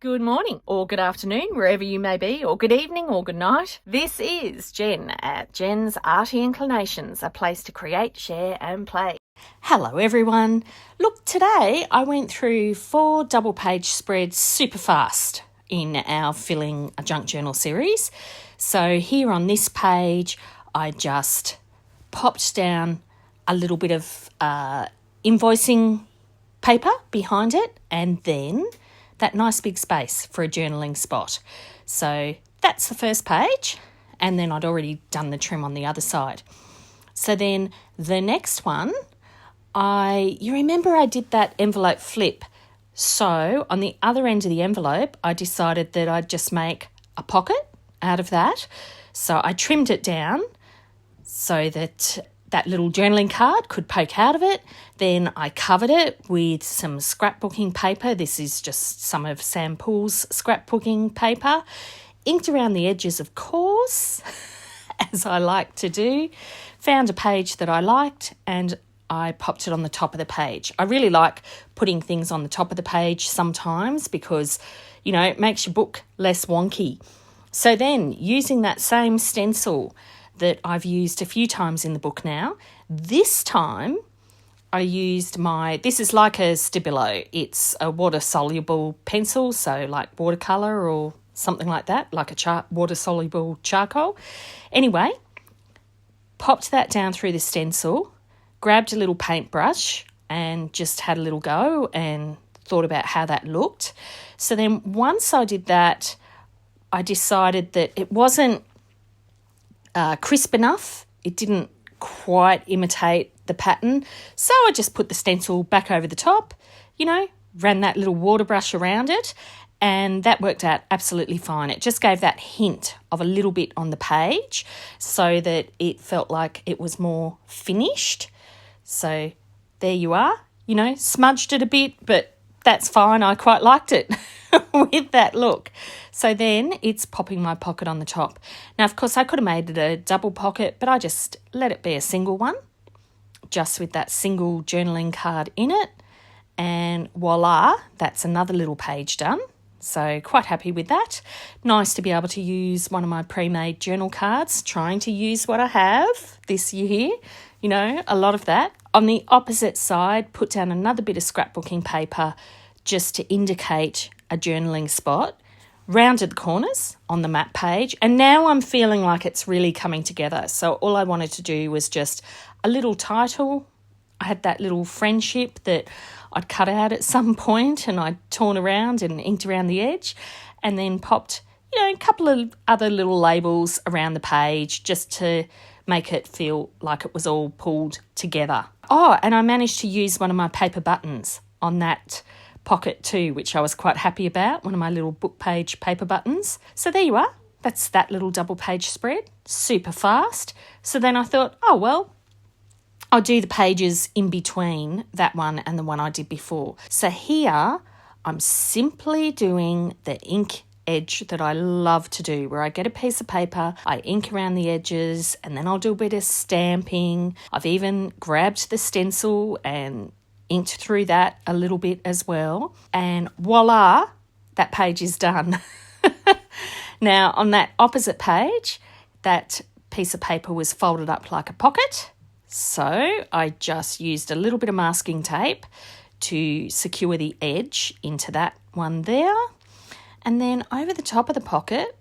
Good morning, or good afternoon, wherever you may be, or good evening, or good night. This is Jen at Jen's Arty Inclinations, a place to create, share, and play. Hello, everyone. Look, today I went through 4 double-page spreads super fast in our Filling a Junk Journal series. So here on this page, I just popped down a little bit of invoicing paper behind it, and then that nice big space for a journaling spot. So that's the first page, and then I'd already done the trim on the other side. So then the next one, you remember I did that envelope flip. So on the other end of the envelope, I decided that I'd just make a pocket out of that. So I trimmed it down so that that little journaling card could poke out of it. Then I covered it with some scrapbooking paper. This is just some of Sam Poole's scrapbooking paper. Inked around the edges, of course, as I like to do. Found a page that I liked and I popped it on the top of the page. I really like putting things on the top of the page sometimes because, it makes your book less wonky. So then, using that same stencil that I've used a few times in the book now, this time I used this is like a Stabilo. It's a water-soluble pencil, so like watercolour or something like that, like a water-soluble charcoal. Anyway, popped that down through the stencil, grabbed a little paintbrush and just had a little go and thought about how that looked. So then once I did that, I decided that it wasn't crisp enough. It didn't quite imitate the pattern. So I just put the stencil back over the top, ran that little water brush around it, and that worked out absolutely fine. It just gave that hint of a little bit on the page so that it felt like it was more finished. So there you are, smudged it a bit, but that's fine. I quite liked it with that look. So then it's popping my pocket on the top. Now, of course, I could have made it a double pocket, but I just let it be a single one, just with that single journaling card in it. And voila, that's another little page done. So quite happy with that. Nice to be able to use one of my pre-made journal cards, trying to use what I have this year, a lot of that. On the opposite side, put down another bit of scrapbooking paper just to indicate a journaling spot, rounded the corners on the map page, and now I'm feeling like it's really coming together. So all I wanted to do was just a little title. I had that little friendship that I'd cut out at some point and I'd torn around and inked around the edge, and then popped, a couple of other little labels around the page just to make it feel like it was all pulled together. Oh, and I managed to use one of my paper buttons on that pocket too, which I was quite happy about, one of my little book page paper buttons. So there you are. That's that little double page spread, super fast. So then I thought, I'll do the pages in between that one and the one I did before. So here I'm simply doing the ink edge that I love to do, where I get a piece of paper, I ink around the edges, and then I'll do a bit of stamping. I've even grabbed the stencil and inked through that a little bit as well. And voila, that page is done. Now, on that opposite page, that piece of paper was folded up like a pocket. So I just used a little bit of masking tape to secure the edge into that one there. And then over the top of the pocket,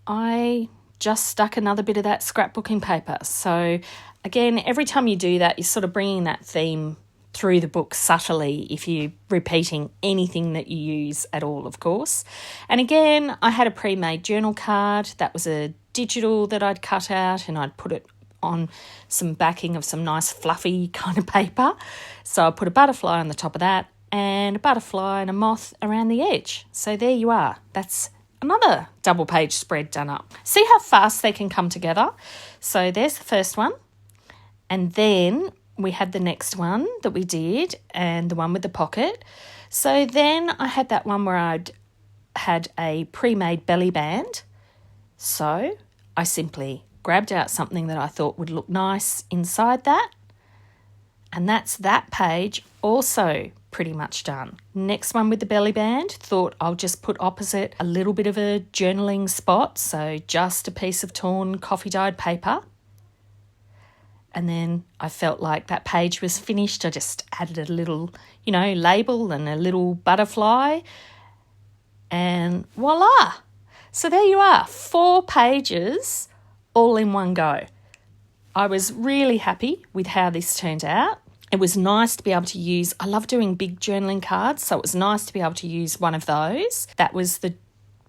I just stuck another bit of that scrapbooking paper. So again, every time you do that, you're sort of bringing that theme through the book subtly if you're repeating anything that you use at all, of course. And again, I had a pre-made journal card. That was a digital that I'd cut out, and I'd put it on some backing of some nice fluffy kind of paper. So I put a butterfly on the top of that and a butterfly and a moth around the edge. So there you are. That's another double page spread done up. See how fast they can come together? So there's the first one. And then we had the next one that we did, and the one with the pocket. So then I had that one where I'd had a pre-made belly band. So I simply grabbed out something that I thought would look nice inside that. And that's that page also pretty much done. Next one with the belly band, thought I'll just put opposite a little bit of a journaling spot, so just a piece of torn coffee dyed paper. And then I felt like that page was finished. I just added a little, label and a little butterfly, and voila. So there you are, 4 pages all in one go. I was really happy with how this turned out. It was nice to be able to use, I love doing big journaling cards, so it was nice to be able to use one of those. That was the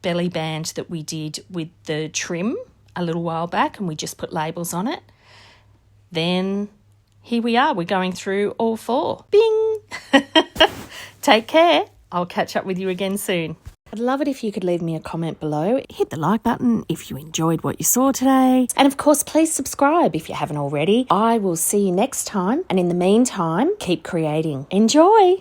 belly band that we did with the trim a little while back, and we just put labels on it. Then here we are, we're going through all 4. Bing! Take care. I'll catch up with you again soon. I'd love it if you could leave me a comment below. Hit the like button if you enjoyed what you saw today. And of course, please subscribe if you haven't already. I will see you next time. And in the meantime, keep creating. Enjoy!